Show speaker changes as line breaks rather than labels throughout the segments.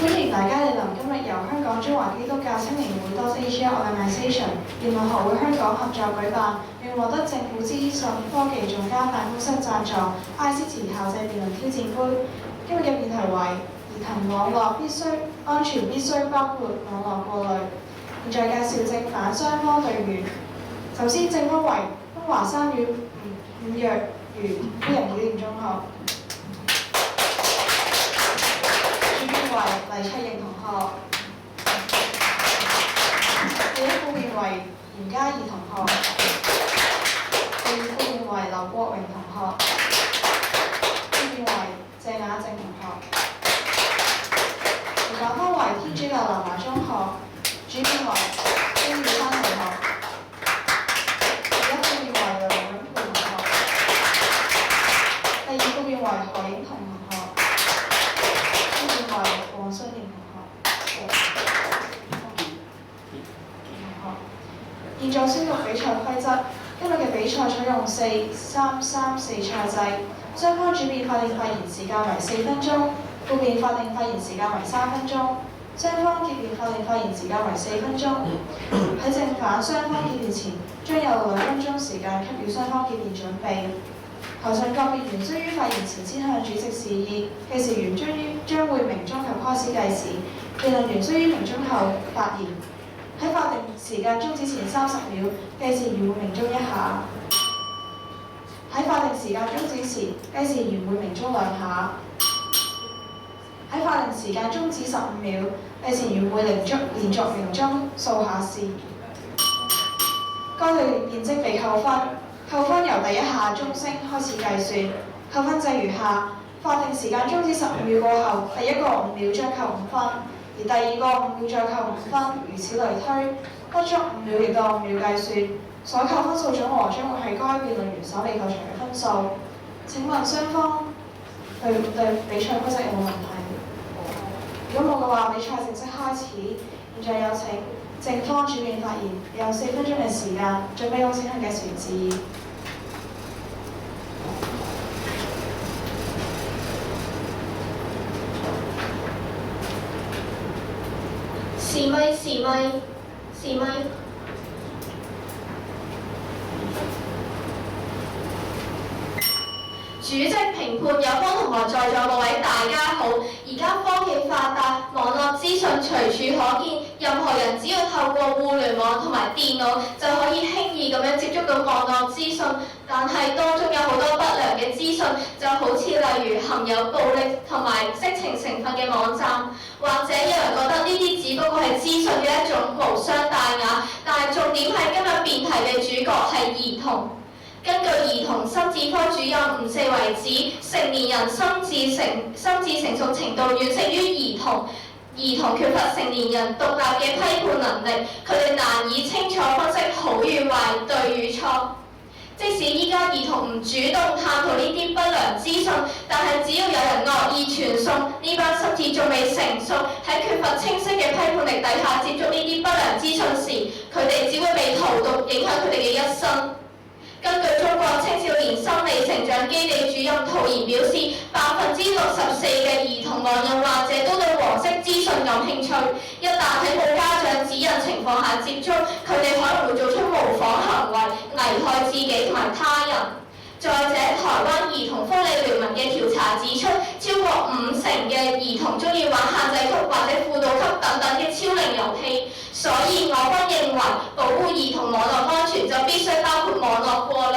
歡迎大家蒞臨今日由香港中華基督教青年會 Asia Organisation 研論學會香港合作舉辦，並獲得政府資訊科技總監辦公室贊助 ICT 校際辯論挑戰杯。今日嘅辯題為兒童網絡安全必須包括網絡過濾。現在介紹正反雙方隊員。首先正方為東華三院伍若瑜夫人紀念中學。為黎卓瑩同學，第一副面為嚴嘉怡同學，第二副面為劉國榮同學，副面為謝雅靜同學。反方為天主教南華中學，主面為張耀山同學，第一副面為梁永佩同學，第二副面為何影彤同學。黃信賢同學，現在宣讀比賽規則。今日嘅比賽採用4-3-3-4賽制，雙方主辯法定發言時間為4分鐘，副辯法定發言時間為3分鐘，雙方結辯法定發言時間為4分鐘。喺正反雙方結辯前，將有2分鐘時間給予雙方結辯準備。台上各辯員須於發言前先向主席示意，計時員將會鳴鐘及開始計時。辯論員須於鳴鐘後發言。喺法定時間終止前30秒，計時員會鳴鐘1下。喺法定時間終止時，計時員會鳴鐘2下。喺法定時間終止15秒，計時員會連續鳴鐘數下時。該隊辯即被扣分。扣分由第一下鐘聲開始計算，扣分制如下：法定時間終止15秒過後，第一個5秒將扣5分，而第二個5秒再扣5分，如此類推，不足5秒亦到5秒計算。所扣分數總和將會係該辯論員所被扣除嘅分數。請問雙方對比賽規則有冇問題？如果冇嘅話，比賽正式開始。現在有請正方主辯發言，有4分鐘嘅時間。準備好請向計時員示意。
示咪，示咪，示咪。主席、評判、有方同學在座各位大家好。而家科技發達，網絡資訊隨處可見，任何人只要透過互聯網同埋電腦就可以輕易咁樣接觸到網絡資訊。但係當中有好多不良嘅資訊，就好似例如含有暴力同埋色情成分嘅網站，或者有人覺得呢啲只不過係資訊嘅一種無傷大雅。但係重點係今日辯題嘅主角係兒童。根據兒童心智科主任吳四維指，成年人心智成熟程度遠勝於兒童，兒童缺乏成年人獨立嘅批判能力，佢哋難以清楚分析好與壞、對與錯。即使依家兒童唔主動探討呢啲不良資訊，但係只要有人惡意傳送，呢班心智仲未成熟，喺缺乏清晰嘅批判力底下接觸呢啲不良資訊時，佢哋只會被荼毒，影響佢哋嘅一生。根據中國青少年心理成長基地主任陶然表示，64%嘅兒童網癮患者都對黃色資訊感興趣。一旦喺冇家長指引情況下接觸，佢哋可能會做出模仿行為，危害自己同埋他人。再者，台灣兒童福利聯盟嘅調查指出，超過50%嘅兒童中意玩限制級或者輔導級等等嘅超齡遊戲。所以我軍認為，保護兒童網絡安全就必須包括網絡過濾。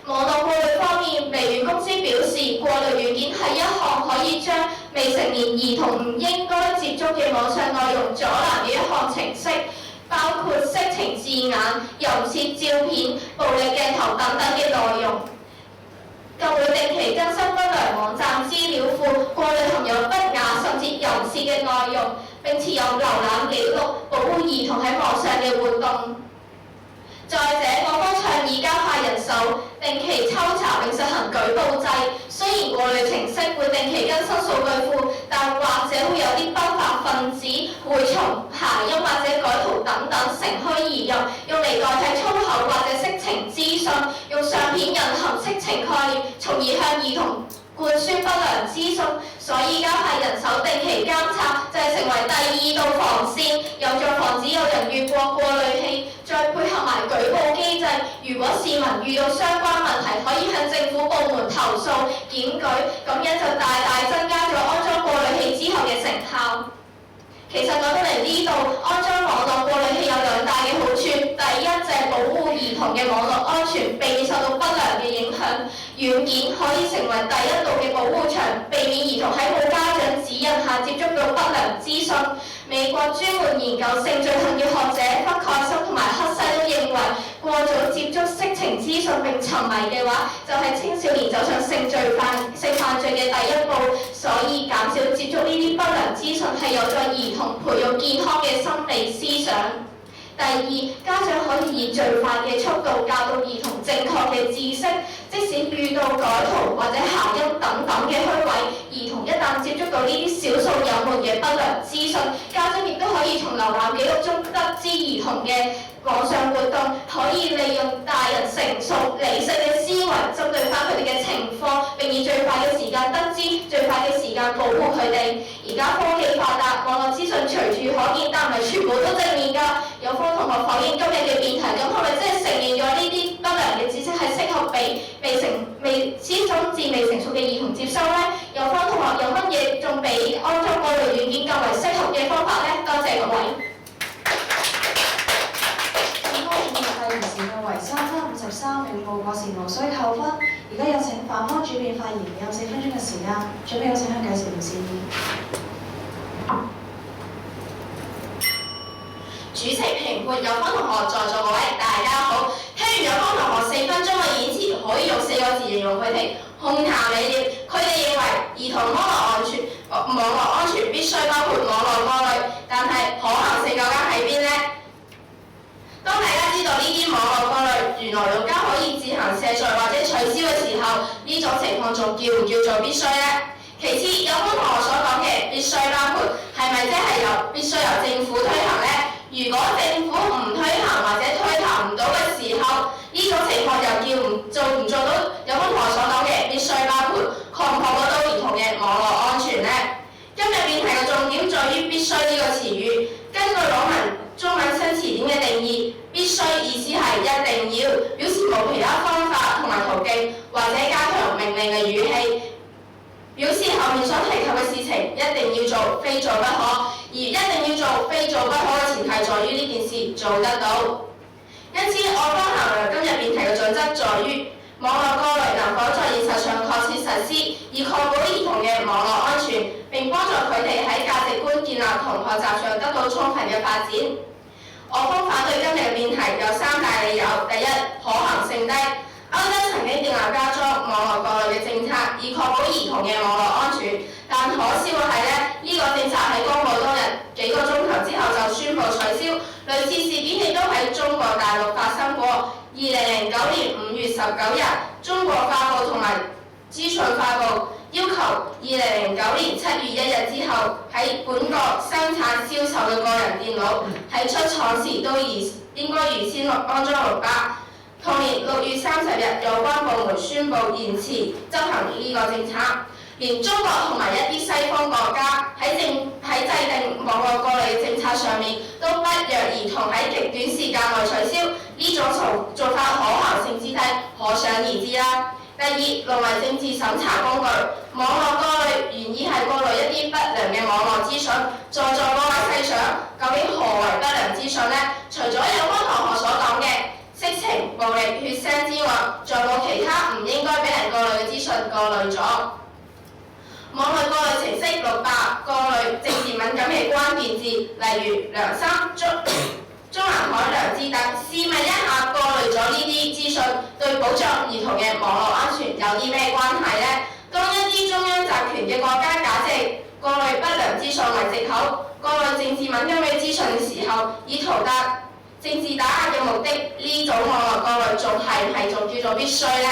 網絡過濾方面，微軟公司表示，過濾軟件係一項可以將未成年兒童唔應該接觸嘅網上內容阻攔嘅一項程式，包括色情字眼、淫褻照片、暴力鏡頭等等嘅內容。更會定期更新不良網站資料庫，過濾含有不雅甚至淫褻嘅內容，並設有瀏覽記錄，保護兒童喺網上嘅活動。再者，我方倡議加派人手，定期抽查並實行舉報制。雖然過濾程式會定期更新數據庫，但或者會有啲不法分子會從諧音或者改圖等等乘虛而入，用嚟代替粗口或者色情資訊，用相片隱含色情概念，從而向兒童灌輸不良資訊。所以加派人手定期監察，就係成為第二道防線，有助防止有人越過過濾器。再配合埋舉報機制，如果市民遇到相關問題，可以向政府部門投訴檢舉，咁樣就大大增加咗安裝過濾器之後嘅成效。其實講到嚟呢度，安裝網絡過濾器有兩大嘅好處。第一，就係保護兒童嘅網絡安全，避免受到不良嘅影響。軟件可以成為第一道嘅保護牆，避免兒童喺冇家長指引下接觸到不良資訊。美國專門研究性罪行嘅學者克蓋森同埋克西都認為，過早接觸色情資訊並沉迷嘅話，就係青少年走上性犯罪嘅第一步。所以減少接觸呢啲不良資訊係有助兒童培育健康嘅心理思想。第二，家長可以以最快嘅速度教導兒童正確嘅知識，即使遇到改圖或者諧音等等嘅虛偽，兒童一旦接觸到呢啲少數有門嘅不良資訊，家長亦都可以從瀏覽記錄中得知兒童嘅網上活動，可以利用大人成熟理性嘅思維針對翻佢哋嘅情況，並以最快嘅時間得知，最快嘅時間保護佢哋。而家科技發達，網絡資訊隨處可見，但唔係全部都正面㗎。有方同學否認今日嘅辯題，咁係咪真係承認咗呢啲不良嘅知識係適合俾心智未成熟嘅兒童接收呢？有方同學有乜嘢仲比安裝過濾軟件更為適合嘅方法呢？多謝各位。
正方主辯發言時間為3分53秒，報告時無需扣分。而家有請反方主辯發言，有4分鐘嘅時間。準備有請向介紹律師。
主席評判，有方同學在座各位大家好。聽完有方同學4分鐘嘅演辭，可以用4個字形容佢哋：空談理念。佢哋認為兒童網絡安全必須包括網絡過濾，但係可行性究竟喺邊呢？當大家知道呢啲網絡過濾原來用家可以自行卸載或者取消嘅時候，呢種情況仲叫唔叫做必須呢？其次，有方同學所講嘅必須包括係咪即係必須由政府推行呢？如果政府唔推行或者推行唔到嘅時候，呢種情況又做唔做到有方同學所講嘅必須包括確唔確保到兒童嘅網絡安全呢？今日辯題嘅重點在於必須呢個詞語。根據朗文中文新詞典嘅定義，必須意思係一定要，表示冇其他方法同埋途徑，或者加強命令嘅語氣，表示後面所提及嘅事情一定要做，非做不可。而一定要做，非做不可嘅前提在於呢件事做得到。因此，我方衡量今日辯題嘅準則在於網絡過濾能否在現實上確切實施，以確保兒童嘅網絡安全，並幫助佢哋喺價值觀建立同學習上得到充分嘅發展。我方反對今日嘅辯題有3大理由：第一，可行性低。歐洲曾經訂立加裝網絡過濾嘅政策，以確保兒童嘅網絡安全。但可笑嘅係呢個政策喺公佈當日幾個鐘頭之後就宣布取消。類似事件亦都喺中國大陸發生過。2009年5月19日，中國發布同埋資訊發布要求2009年7月1日之後喺本國生產銷售嘅個人電腦喺出廠時都應該預先安裝綠疤。同年6月30日，有關部門宣布延遲執行呢個政策。連中國同埋一啲西方國家喺制定網絡過濾嘅政策上面，都不約而同喺極短時間內取消。呢種做法可行性之低，可想而知啦。第二，淪為政治審查工具。網絡過濾原意係過濾一啲不良嘅網絡資訊。在座各位細想，究竟何為不良資訊呢？除咗有方同學所講嘅色情、暴力、血腥之外，仲有冇其他唔應該俾人過濾嘅資訊過濾咗？網絡過濾程式600過濾政治敏感嘅關鍵字，例如梁生、中南海良知等。試問一下，過濾咗呢啲資訊，對保障兒童嘅網絡安全有啲咩關係呢？當一啲中央集權嘅國家假借過濾不良資訊為藉口，過濾政治敏感嘅資訊嘅時候，以圖達政治打壓嘅目的，呢種網絡過濾仲係唔係仲叫做必須呢？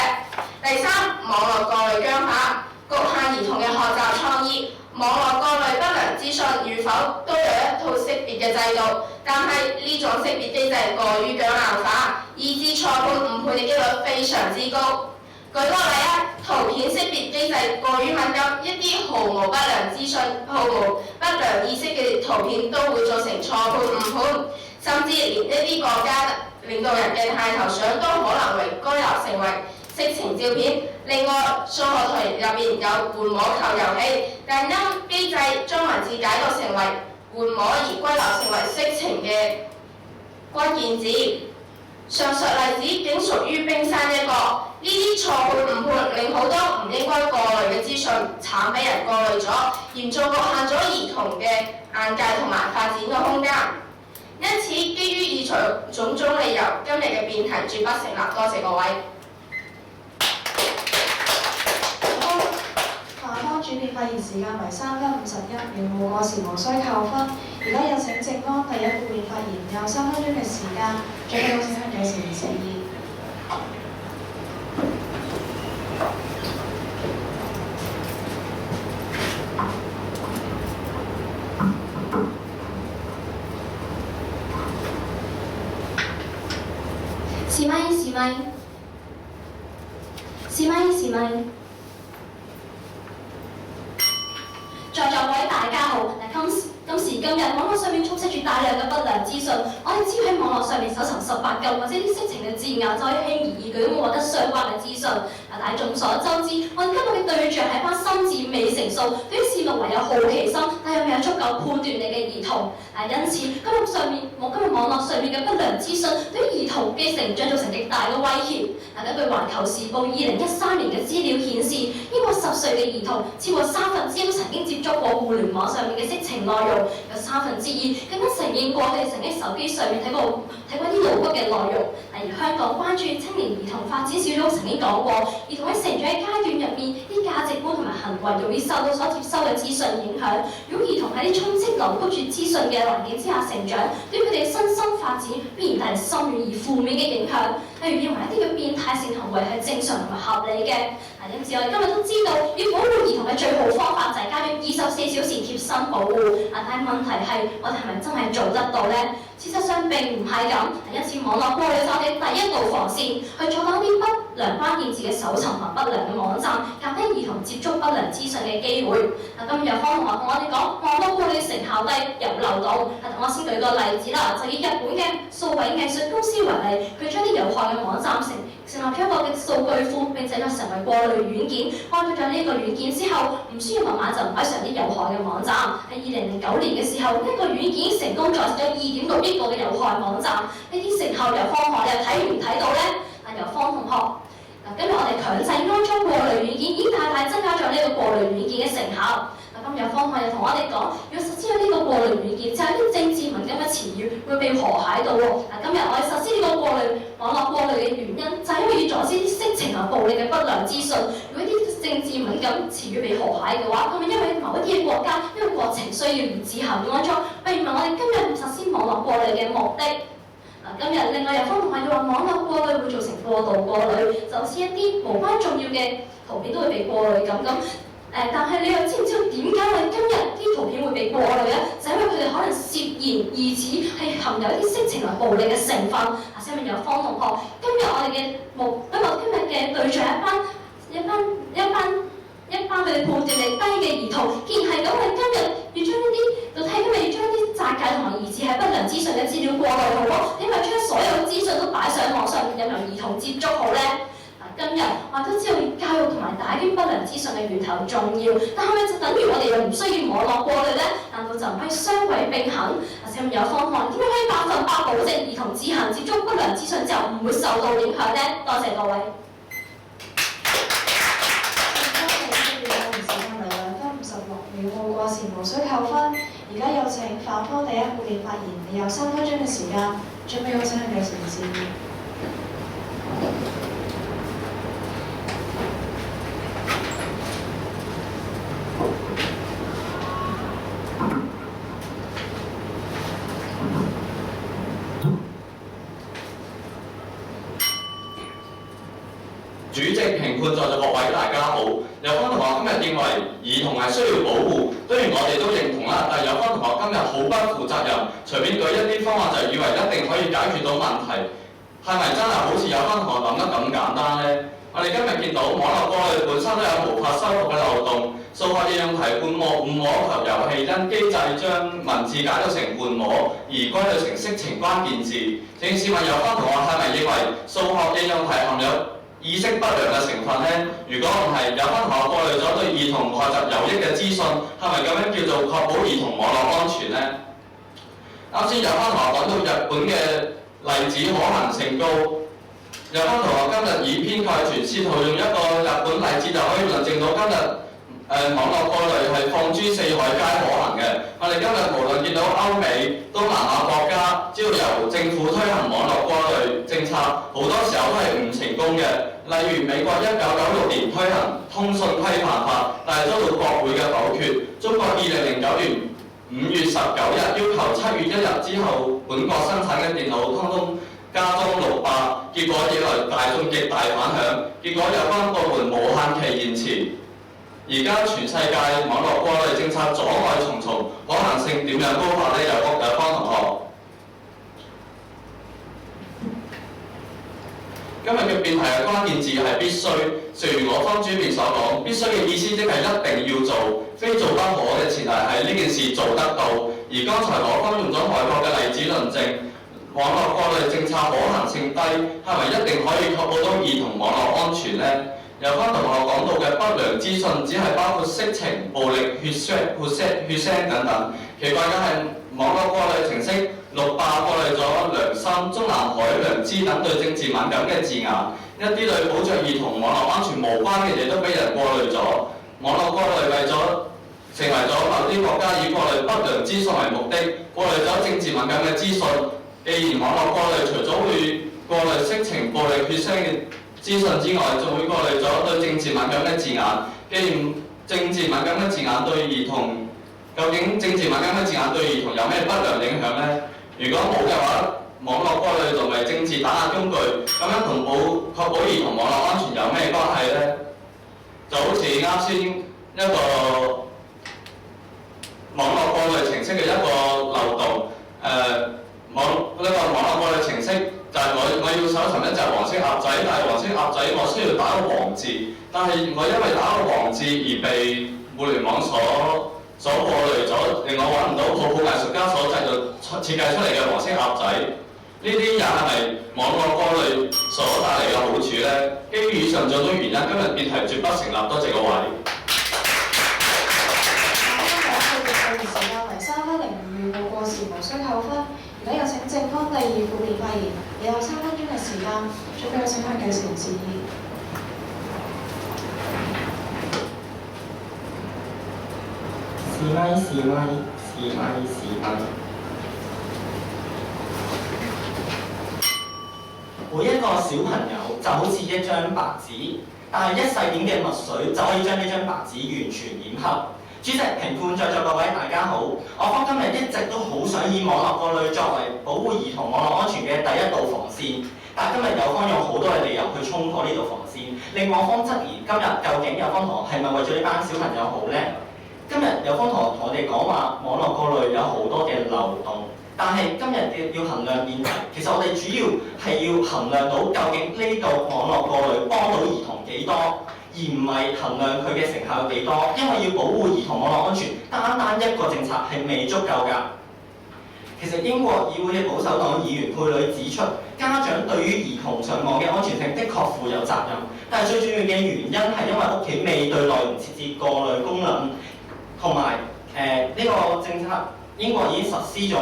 第三，網絡過濾僵化。局限兒童嘅學習創意，網絡過濾不良資訊與否都有一套識別嘅制度，但係呢種識別機制過於僵硬化，以致錯判誤判嘅機率非常之高。舉個例啊，圖片識別機制過於敏感，一啲毫無不良資訊、毫無不良意識嘅圖片都會造成錯判誤判，甚至連一啲國家領導人嘅太頭相都可能為該流成為色情照片。另外，數學題入邊有換摸球遊戲，但因機制將文字解讀成為換摸而歸流成為色情嘅關鍵字。上述例子僅屬於冰山一角，呢啲錯判誤判令好多唔應該過濾嘅資訊慘俾人過濾咗，嚴重局限咗兒童嘅眼界同埋發展嘅空間。因此，基於以上種種理由，今日嘅辯題絕不成立。多謝各位。
下方主辯發言時間為3分51秒，無過時無需扣分。而家有請正安第一副辯發言，有3分鐘嘅時間，準備好請向有時示意。
試咪。在座各位大家好，今時今日網絡上面充斥住大量嘅不良資訊，我哋只要喺網絡上面搜尋18禁或者啲色情嘅字眼，就可以輕而易舉咁獲得相關嘅資訊。但係眾所周知，我哋今日嘅對象係一班心智未成熟，對於事物唯有好奇心，但又未有足夠判斷力嘅兒童。因此，今日網絡上面嘅不良資訊對於兒童嘅成長造成極大嘅威脅。根據《環球時報》2013年嘅資料顯示，英國10歲嘅兒童超過1/3都曾經接觸過互聯網上面嘅色情內容，有2/3更加承認過佢哋曾經手機上面睇過啲露骨嘅內容。而香港關注青年兒童發展小組曾經講過，兒童喺成長嘅階段入面，啲價值觀同埋行為容易受到所接收嘅資訊影響。如果兒童喺啲充斥流谷住資訊嘅環境之下成長，對佢哋嘅身心發展必然帶嚟深遠而負面嘅影響。例如認為一啲嘅變態性行為係正常同埋合理嘅。因此我哋今日都知道，要保護兒童嘅最好方法就係加入24小時貼身保護。但係問題係，我哋係咪真係做得到呢？事實上並唔係咁。因此網絡過濾就係第一道防線，去阻擋啲不良關鍵字嘅搜尋同不良嘅網站，減低兒童接觸不良資訊嘅機會。今日有方同學同我哋講，網絡過濾成效低，有漏洞。我先舉個例子啦，就以日本嘅數位藝術公司為例，佢將啲有害嘅網站成立咗一個嘅數據庫，並且成為過濾軟件。安裝咗呢個軟件之後，唔需要密碼就唔可以上啲有害嘅網站。喺2009年嘅時候，呢個軟件已經成功阻止咗2.6億個嘅有害網站。呢啲成效由方學你又睇唔睇到呢？由方同學。今日我哋強制安裝過濾軟件，已經大大增加咗呢個過濾軟件嘅成效。今日方學又同我哋講，如果實施咗呢個過濾軟件，就係啲政治敏感嘅詞語會被河蟹到喎。今日我哋實施呢個網絡過濾嘅原因，就係因為要阻止啲色情同暴力嘅不良資訊。如果啲政治敏感詞語被河蟹嘅話，咁咪因為某一啲嘅國家因為國情需要而自行安裝。不如問我哋今日實施網絡過濾嘅目的？今日另外有方同學要話網絡過濾會造成過度過濾，就好似一啲無關重要嘅圖片都會被過濾咁。但係你又知唔知道點解我哋今日啲圖片會被過濾呢？就係因為佢哋可能涉嫌疑似係含有一啲色情同暴力嘅成分。下面有方同學，今日我哋嘅今日嘅對象一班佢哋判斷力低嘅兒童，既然係咁，我哋今日要將呢啲，就睇今日要將啲詐騙同埋疑似係不良資訊嘅資料過濾好咯，因為將所有資訊都擺上網上面，任由兒童接觸好呢？今日我哋都知道教育同埋打擊不良資訊嘅源頭重要，但係咪就等於我哋又唔需要網絡過濾呢？難道就唔可以雙軌並行？下面有方案，點樣可以100%保證兒童自行接觸不良資訊之後唔會受到影響呢？多謝各位。
無過時無需扣分。而家有請反方第一副辯發言，你有3分鐘嘅時間，準備好請向有時示意。
主席、評判在座各位大家好。有方同學今日認為兒童係需要保護，當然我哋都認同啦。但係有方同學今日好不負責任，隨便舉一啲方案就以為一定可以解決到問題，係咪真係好似有方同學諗得咁簡單呢？我哋今日見到網絡過濾本身都有無法修復嘅漏洞，數學應用題半互摸球遊戲因機制將文字解讀成半摸而歸類成色情關鍵字。請試問有關同學係咪認為數學應用題含有意識不良嘅成分呢？如果唔係，有關同學過濾咗對兒童學習有益嘅資訊，係咪咁樣叫做確保兒童網絡安全呢？啱先有關同學講到日本嘅例子可行性高。有班同學今日以偏概全，試圖用一個日本例子就可以論證到今日網絡過濾係放諸四海皆可行嘅。我哋今日無論見到歐美、東南亞國家，只要由政府推行網絡過濾政策，好多時候都係唔成功嘅。例如美國1996年推行通訊規範法，但係遭到國會嘅否決。中國2009年5月19日要求7月1日之後本國生產嘅電腦通通加裝600，結果惹來大眾極大反響，結果有關部門無限期延遲。而家全世界網絡過濾政策阻礙重重，可行性點樣高法呢？有方同學。今日嘅辯題嘅關鍵字係必須，正如我方主辯所講，必須嘅意思即係一定要做，非做不可嘅前提係呢件事做得到。而剛才我方用咗外國嘅例子論證。網絡過濾政策可行性低，係咪一定可以確保到兒童網絡安全呢？有關同學講到嘅不良資訊，只係包括色情、暴力、血腥等等。奇怪嘅係，網絡過濾程式600過濾咗良心、中南海、良知等對政治敏感嘅字眼，一啲對保障兒童網絡安全無關嘅嘢都俾人過濾咗。網絡過濾為咗成為咗某啲國家以過濾不良資訊為目的，過濾咗政治敏感嘅資訊。既然網絡過濾除咗會過濾色情、暴力、血腥嘅資訊之外，仲會過濾咗對政治敏感嘅字眼。既然政治敏感嘅字眼對兒童，究竟政治敏感嘅字眼對兒童有咩不良影響呢？如果冇嘅話，網絡過濾作為政治打壓工具，咁樣同確保兒童網絡安全有咩關係呢？就好似啱先一個網絡過濾程式嘅一個漏洞，網絡過濾程式就係我要搜尋一隻黃色鴨仔，但係黃色鴨仔我需要打個黃字，但係我因為打個黃字而被互聯網所過濾咗，令我揾唔到泡泡藝術家所設計出嚟嘅黃色鴨仔。呢啲又係咪網絡過濾所帶嚟嘅好處呢？基於以上種種原因，今日辯題絕不成立。多謝各位。
今日嘅時間為3分05秒，過時無需扣分。而家有請正方第二副辯發言，你有3分鐘嘅時間，準備有請向計時人示意。
試咪。每一個小朋友就好似一張白紙，但係1細點嘅墨水就可以將呢張白紙完全染黑。主席、評判、在座各位大家好，我方今日一直都好想以網絡過濾作為保護兒童網絡安全嘅第一道防線，但今日有方用好多嘅理由去衝破呢道防線，令我方質疑今日究竟有方同學係咪為咗呢班小朋友好呢？今日有方同學同我哋講話網絡過濾有好多嘅漏洞，但係今日要衡量辯題，其實我哋主要係要衡量到究竟呢個網絡過濾幫到兒童幾多，而唔係衡量佢嘅成效有幾多，因為要保護兒童網絡安全，單一個政策係未足夠㗎。其實英國議會嘅保守黨議員佩里指出，家長對於兒童上網嘅安全性的確負有責任，但係最主要嘅原因係因為屋企未對內容設置過濾功能，同埋呢個政策英國已經實施咗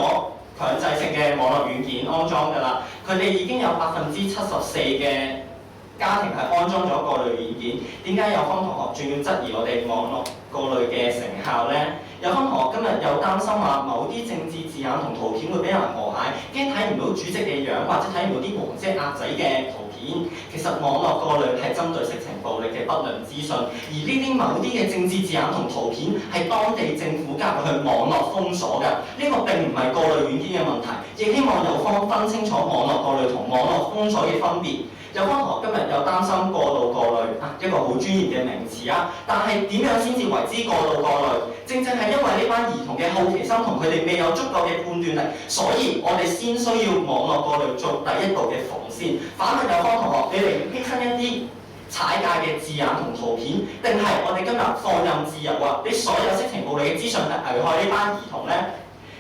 強制性嘅網絡軟件安裝㗎啦，佢哋已經有74%嘅家庭係安裝咗過濾軟件，點解有方同學仲要質疑我哋網絡過濾嘅成效呢？有方同學今日又擔心話某啲政治字眼同圖片會俾人和諧，驚睇唔到主席嘅樣或者睇唔到啲黃色鴨仔嘅圖片。其實網絡過濾係針對色情暴力嘅不良資訊，而呢啲某啲嘅政治字眼同圖片係當地政府加入去網絡封鎖嘅，呢個並唔係過濾軟件嘅問題，亦希望有方分清楚網絡過濾同網絡封鎖嘅分別。有方同學今日又擔心過度過濾一個好專業嘅名詞啊，但係點樣先至為之過度過濾？正係因為呢班兒童嘅好奇心同佢哋未有足夠嘅判斷力，所以我哋先需要網絡過濾做第一步嘅防線。反問有方同學，你寧願犧牲一啲踩界嘅字眼同圖片，定係我哋今日放任自由啊，俾所有色情暴力嘅資訊係危害呢班兒童呢？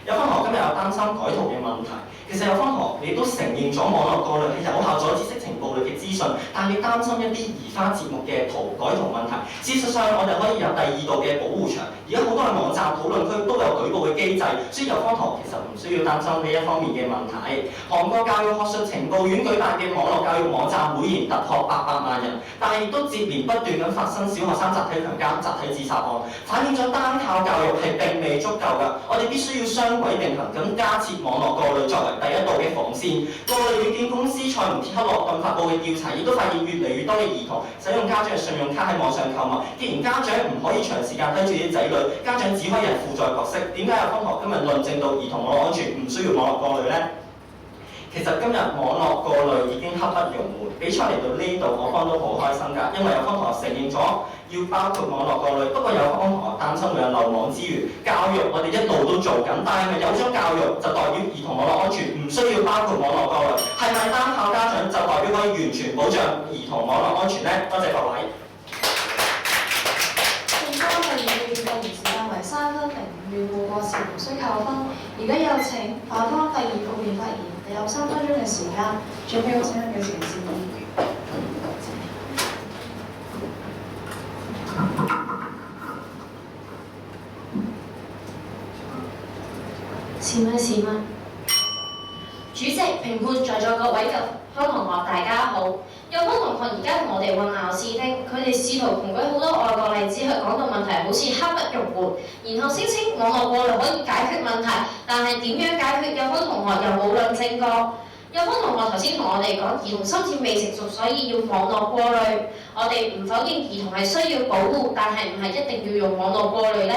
有方同學今日有擔心改圖嘅問題，其實有方同學你都承認咗網絡過濾係有效阻止色情暴力嘅資訊，但係你擔心一啲移花接木嘅改圖問題。事實上，我哋可以有第二道嘅保護牆。而家好多嘅網站討論區都有舉報嘅機制，所以有方同學其實唔需要擔心呢一方面嘅問題。韓國教育學術情報院舉辦嘅網絡教育網站每年突破800萬人，但係亦都接連不斷咁發生小學生集體強姦、集體自殺案，反映咗單靠教育係並未足夠㗎。我哋必須要雙軌並行咁加設網絡過濾作為第一道嘅防線。過濾軟件公司賽門鐵克羅頓發布嘅調查亦都發現越嚟越多嘅兒童使用家長嘅信用卡喺網上購物。既然家長唔可以長時間睇住啲仔女，家長只可以係輔助角色。點解有方同學今日論證到兒童網絡安全唔需要網絡過濾呢？其實今日網絡過濾已經刻不容緩。比賽嚟到呢度，我方都好開心㗎，因為有方同學承認咗要包括網絡過濾。不過有方同學擔心會有漏網之魚。教育我哋一路都做緊，但係咪有咗教育就代表兒童網絡安全唔需要包括網絡過濾？係咪單靠家長就代表可以完全保障兒童網絡安全呢？多謝各位。
正方嘅議員發言時間為3分0秒，互過時無需扣分。而家有請反方第二部分發言，你有3分鐘嘅時間，準備好請嘅時間。
試問，主席、評判、在座各位嘅方同學，大家好。有方同學而家同我哋混淆視聽，佢哋試圖窮舉好多外國例子去講到問題好似刻不容緩，然後聲稱網絡過濾可以解決問題，但係點樣解決？有方同學又冇論證過。有方同學頭先同我哋講兒童心智未成熟，所以要網絡過濾。我哋唔否認兒童係需要保護，但係唔係一定要用網絡過濾呢？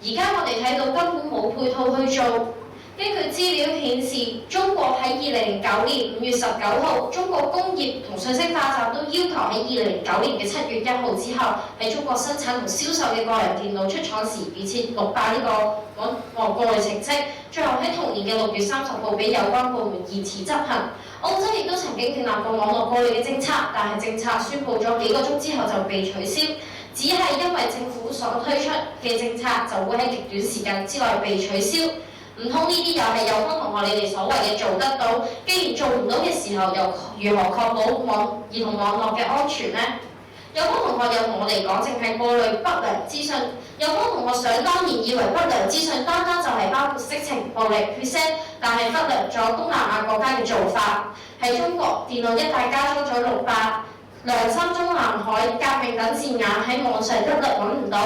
而家我哋睇到根本冇配套去做。根據資料顯示，中國喺2009年5月19號，中國工業同信息化站都要求喺2009年嘅7月1號之後，喺中國生產同銷售嘅個人電腦出廠時預設600呢個網絡過濾程式，最後喺同年嘅6月30號俾有關部門延遲執行。澳洲亦都曾經訂立過網絡過濾嘅政策，但係政策宣布咗幾個鐘之後就被取消，只係因為政府所推出嘅政策就會喺極短時間之內被取消。唔通呢啲又係有方同學你哋所謂嘅做得到？既然做唔到嘅時候，又如何確保兒童網絡嘅安全呢？有方同學又同我哋講，淨係過濾不良資訊。有方同學想當然以為不良資訊單單就係包括色情、暴力、血腥，但係忽略咗東南亞國家嘅做法。喺中國，電腦一帶加裝咗600、梁山中南海、革命等字眼喺網上一律揾唔到。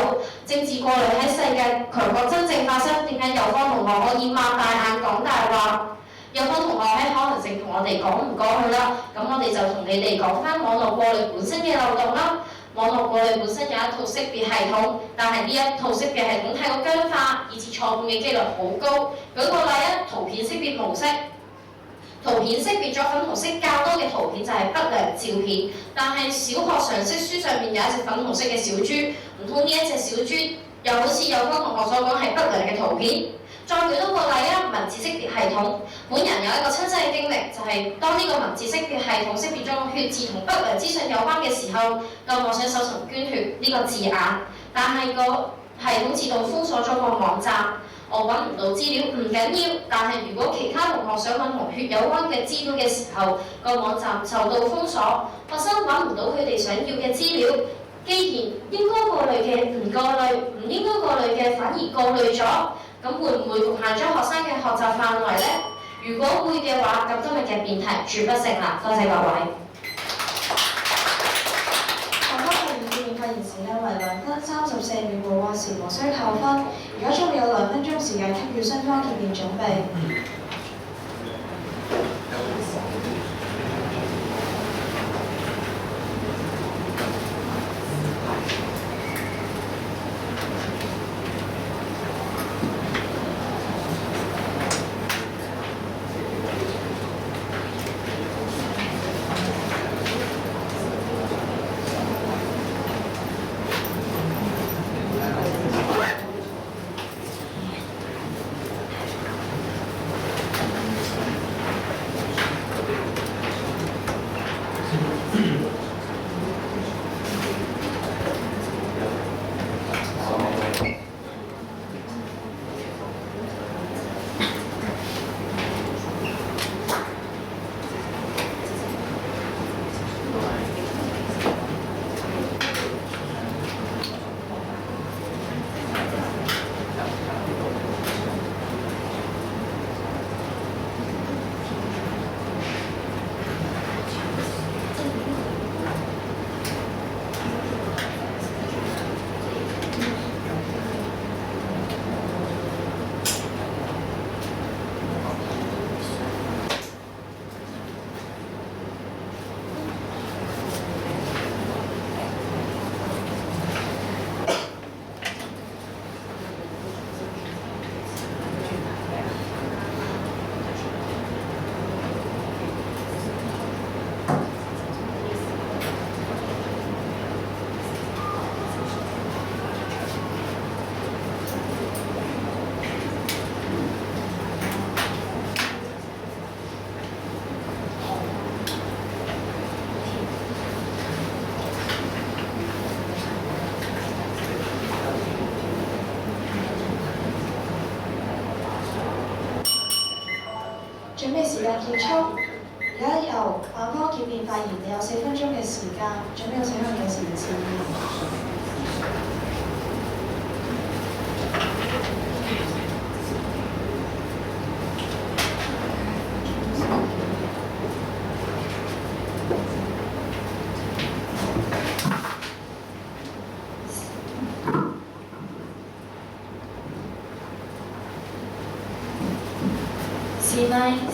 政治過濾喺世界強國真正發生，點解有方同學可以擘大眼講大話？有方同學喺可能性同我哋講唔過去啦，咁我哋就同你哋講翻網絡過濾本身嘅漏洞啦。網絡過濾本身有一套識別系統，但係呢一套識別系統太過僵化，以致錯誤嘅機率好高。舉個例啊，圖片識別模式。圖片識別咗粉紅色較多嘅圖片就係不良照片，但係小學常識書上面有一隻粉紅色嘅小豬，唔通呢一隻小豬又好似有方同學所講係不良嘅圖片？再舉多個例啊，文字識別系統，本人有一個親身嘅經歷，就係當呢個文字識別系統識別咗血字同不良資訊有關嘅時候，當我想搜尋捐血呢個字眼，但係個系統自動封鎖咗個網站。我揾唔到資料唔緊要，但係如果其他同學想揾同血有關嘅資料嘅時候，個網站受到封鎖，學生揾唔到佢哋想要嘅資料。既然應該過濾嘅唔過濾，唔應該過濾嘅反而過濾咗，咁會唔會局限咗學生嘅學習範圍呢？如果會嘅話，咁今日嘅辯題絕不成立。多謝各位。
發言時間為2分34秒，互過時無需扣分。而家仲有2分鐘時間給予雙方見面準備。準備時間結束。而家由反方結辯發言，你有4分鐘嘅時間。準備好請向你示意。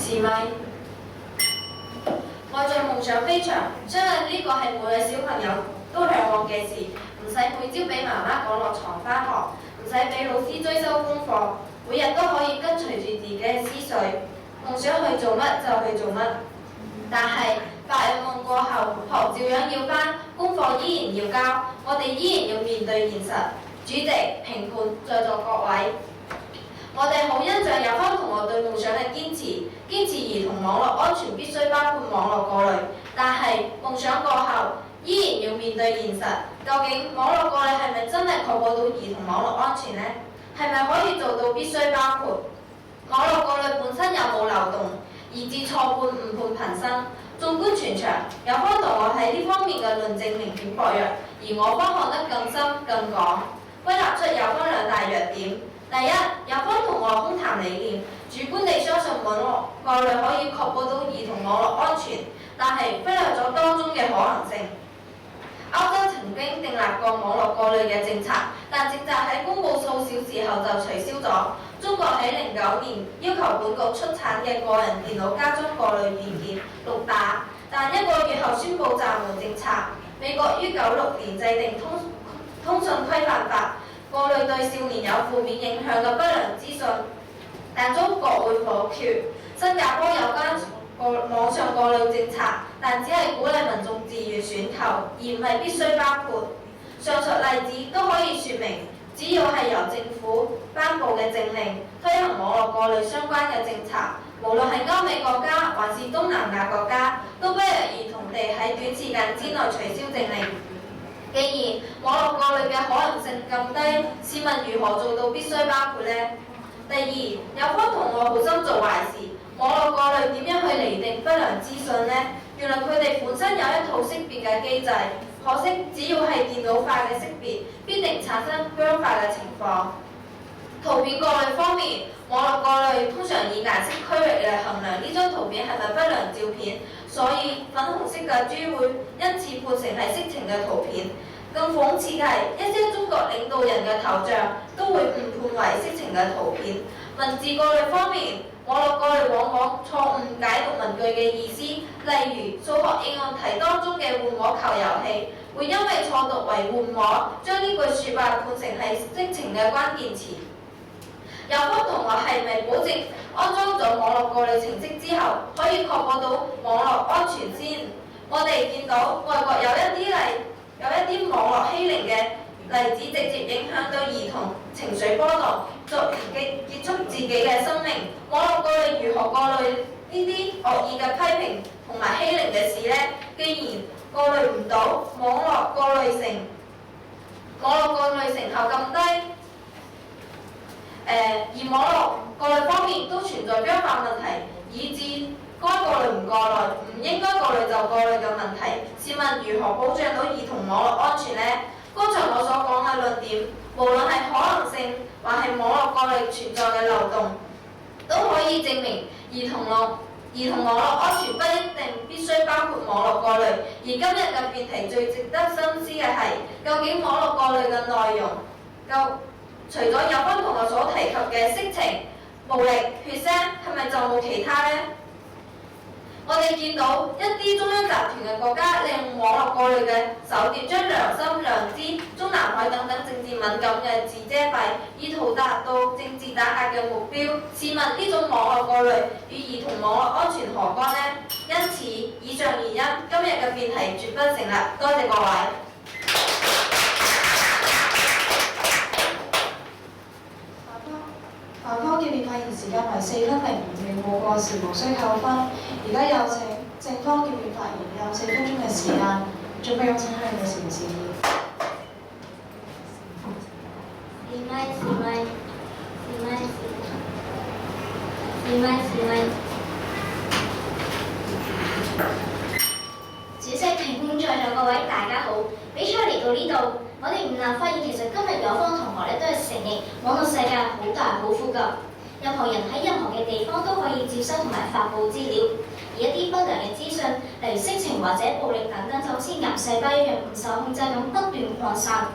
是咪？愛着夢想飛翔，相信呢個係每位小朋友都嚮往嘅事。唔使每朝俾媽媽趕落床返學，唔使俾老師追收功課，每日都可以跟隨住自己嘅思緒，夢想去做乜就去做乜。但係白日夢過後，學照樣要返，功課依然要交，我哋依然要面對現實。主席、評判、在座各位，我哋好欣賞有方同學對夢想嘅堅持兒童網絡安全必須包括網絡過濾，但係夢想過後依然要面對現實。究竟網絡過濾係咪真係確保到兒童網絡安全呢？係咪可以做到必須包括？網絡過濾本身有冇漏洞，以致錯判誤判頻生？縱觀全場，有方同學喺呢方面嘅論證明顯薄弱，而我方看得更深更廣，歸納出有方2大弱點。第一，有方同學空談理念，主觀地相信網絡過濾可以確保到兒童網絡安全，但係忽略咗當中嘅可能性。歐洲曾經訂立過網絡過濾嘅政策，但政策喺公佈數小時後就取消咗。中國喺09年要求本局出產嘅個人電腦加裝過濾軟件6打，但1個月後宣布暫緩政策。美國於96年制定通訊規範法，過濾對少年有負面影響嘅不良資訊，但遭國會否決。新加坡有關網上過濾政策，但只係鼓勵民眾自願選購，而唔係必須包括。上述例子都可以説明，只要係由政府頒布嘅政令推行網絡過濾相關嘅政策，無論係歐美國家還是東南亞國家，都不約而同地喺短時間之內取消政令。既然網絡過濾嘅可能性咁低，試問如何做到必須包括呢？第二，有方同學好心做壞事，網絡過濾點樣去釐定不良資訊呢？原來佢哋本身有一套識別嘅機制，可惜只要係電腦化嘅識別，必定產生僵化嘅情況。圖片過濾方面，網絡過濾通常以顏色區域嚟衡量呢張圖片係咪不良照片，所以粉紅色嘅豬會因此判成係色情嘅圖片。更諷刺嘅係，一些中國領導人嘅頭像都會誤判為色情嘅圖片。文字過濾方面，網絡過濾往往錯誤解讀文句嘅意思，例如數學應用題當中嘅換摸球遊戲，會因為錯讀為換摸，將呢句説話判成係色情嘅關鍵詞。有方同學係咪保證安裝咗網絡過濾程式之後，可以確保到網絡安全先？我哋見到外國有一啲網絡欺凌嘅例子，直接影響到兒童情緒波動，作完結束自己嘅生命。網絡過濾如何過濾呢啲惡意嘅批評同埋欺凌嘅事呢？既然過濾唔到，網絡過濾成效咁低。而網絡過濾方面都存在僵化問題，以致該過濾唔過濾，唔應該過濾就過濾嘅問題。試問如何保障到兒童網絡安全呢？剛才我所講嘅論點，無論係可能性還係網絡過濾存在嘅漏洞，都可以證明兒童網絡安全不一定必須包括網絡過濾。而今日嘅辯題最值得深思嘅係，究竟網絡過濾嘅內容除咗有關同學所提及嘅色情、暴力、血腥，係咪就冇其他呢？我哋見到一啲中央集團嘅國家利用網絡過濾嘅手段，將良心、良知、中南海等等政治敏感嘅字遮蔽，以圖達到政治打壓嘅目標。試問呢種網絡過濾與兒童網絡安全何干呢？因此，以上原因，今日嘅辯題絕不成立。多謝各位。
反方嘅辯發言時間為4分05秒，冇過時無需扣分。而家有請正方嘅辯發言，有4分鐘嘅時間，準備好請向你示意。
示咪。發現其實今日有方同學咧都係承認網絡世界好大好闊㗎，任何人喺任何嘅地方都可以接收同埋發布資料，而一啲不良嘅資訊，例如色情或者暴力等等，就好似癌細胞一樣唔受控制咁不斷擴散，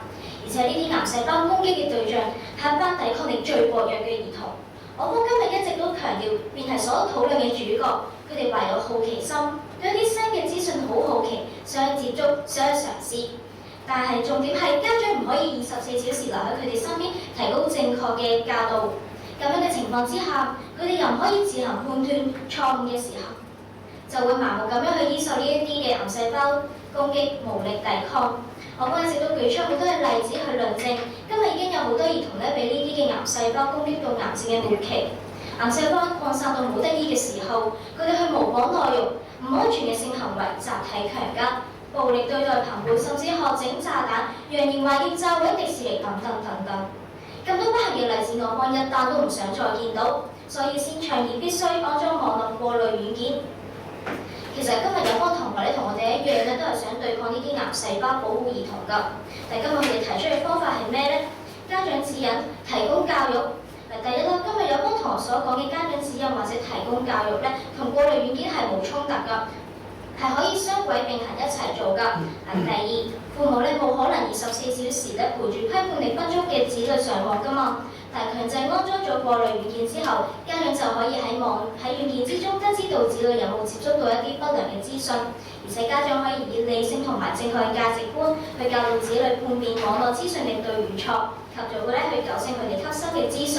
而且呢啲癌細胞攻擊嘅對象係一班抵抗力最薄弱嘅兒童。我方今日一直都強調，辯題所討論嘅主角，佢哋懷有好奇心，對一啲新嘅資訊好好奇，想去接觸，想去嘗試。但係重點係家長唔可以24小時留喺佢哋身邊，提供正確嘅教導。咁樣嘅情況之下，佢哋又唔可以自行判斷錯誤嘅時候，就會盲目咁樣去依受呢一啲嘅癌細胞攻擊，無力抵抗。我方一直都舉出好多嘅例子去論證，今日已經有好多兒童咧俾呢啲嘅癌細胞攻擊到癌症嘅末期，癌細胞擴散到冇得醫嘅時候，佢哋去模仿內容、唔安全嘅性行為、集體強姦、暴力對待朋輩，甚至學整炸彈、揚言話要炸毀迪士尼等等等等。咁多不幸嘅例子，我方一單都唔想再見到，所以先倡議必須安裝網絡過濾軟件。其實今日有方同學咧同我哋一樣咧，都係想對抗呢啲癌細胞，保護兒童㗎。但今日佢哋提出嘅方法係咩呢？家長指引、提供教育。第一啦，今日有方同學所講嘅家長指引或者提供教育咧，同過濾軟件係冇衝突㗎，係可以雙軌並行一齊做㗎。第二，父母咧冇可能24小時咧陪住批判力不足嘅子女上網㗎嘛。但強制安裝咗過濾軟件之後，家長就可以喺軟件之中得知道子女有冇接觸到一啲不良嘅資訊，而且家長可以以理性同埋正確嘅價值觀去教導子女判別網絡資訊嘅對與錯，及早咧去糾正佢哋吸收嘅資訊。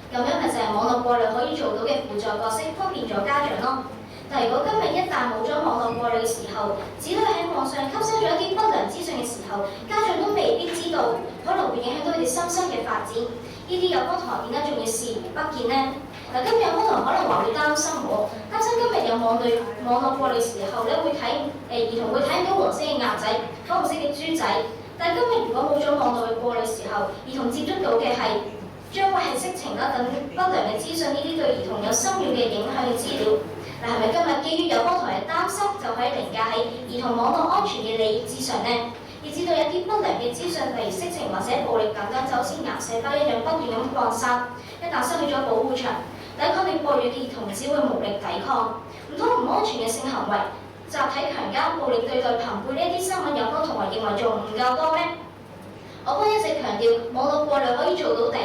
咁樣咪就係網絡過濾可以做到嘅輔助角色，方便咗家長咯。但如果今日一旦冇咗網絡過濾嘅時候，子女喺網上吸收咗一啲不良資訊嘅時候，家長都未必知道，可能會影響到佢哋身心嘅發展。呢啲有方同學點解仲要視而不見呢？嗱，今日有方同學可能話會擔心我，擔心今日有網絡過濾時候咧，會兒童會睇唔到黃色嘅鴨仔、粉紅色嘅豬仔。但今日如果冇咗網絡嘅過濾時候，兒童接觸到嘅係將會係色情啦等不良嘅資訊，呢啲對兒童有深遠嘅影響嘅資料。嗱，係咪今日基於有方同學嘅擔心，就可以凌駕喺兒童網絡安全嘅利益之上呢？要知道有啲不良嘅資訊，例如色情或者暴力等等，就好似癌細胞一樣不斷咁擴散。一旦失去咗保護牆，抵抗力薄弱嘅兒童只會無力抵抗。唔通唔安全嘅性行為、集體強姦、暴力對待朋輩呢啲新聞，有方同學認為仲唔夠多咩？我方一直強調，網絡過濾可以做到第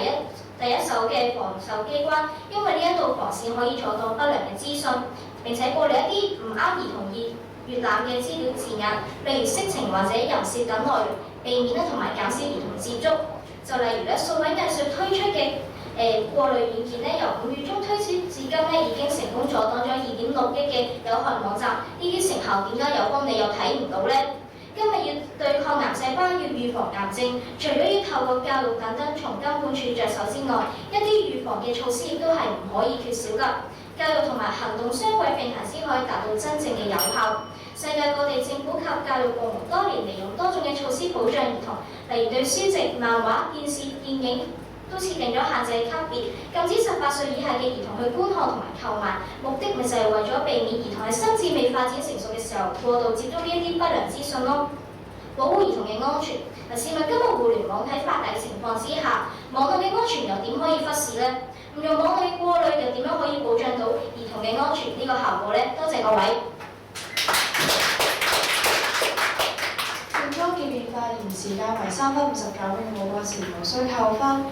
一手嘅防守機關，因為呢一道防線可以阻擋不良嘅資訊，並且過濾一啲唔啱兒童閱覽嘅資料字眼，例如色情或者淫褻等內容，避免同埋減少兒童接觸。就例如數位藝術推出嘅過濾軟件由5月中推出至今已經成功阻擋咗2.6億嘅有害網站。呢啲成效點解有方你又睇唔到呢？今日要對抗癌細胞，要預防癌症，除咗要透過教育等等從根本處着手之外，一啲預防嘅措施亦都係唔可以缺少㗎。教育同埋行動雙軌並行先可以達到真正嘅有效。世界各地政府及教育部門多年嚟用多種嘅措施保障兒童，例如對書籍、漫畫、電視、電影都設定咗限制級別，禁止18歲以下嘅兒童去觀看同埋購買，目的咪就係為咗避免兒童喺心智未發展成熟嘅時候過度接觸呢一啲不良資訊咯。保護兒童嘅安全，試問今日互聯網喺發達嘅情況之下，網絡嘅安全又點可以忽視呢？唔用網絡嘅過濾又點樣可以保障到兒童嘅安全呢個效果呢？多謝各位。
正當結辯發言時間為3分59秒，冇過時無需扣分。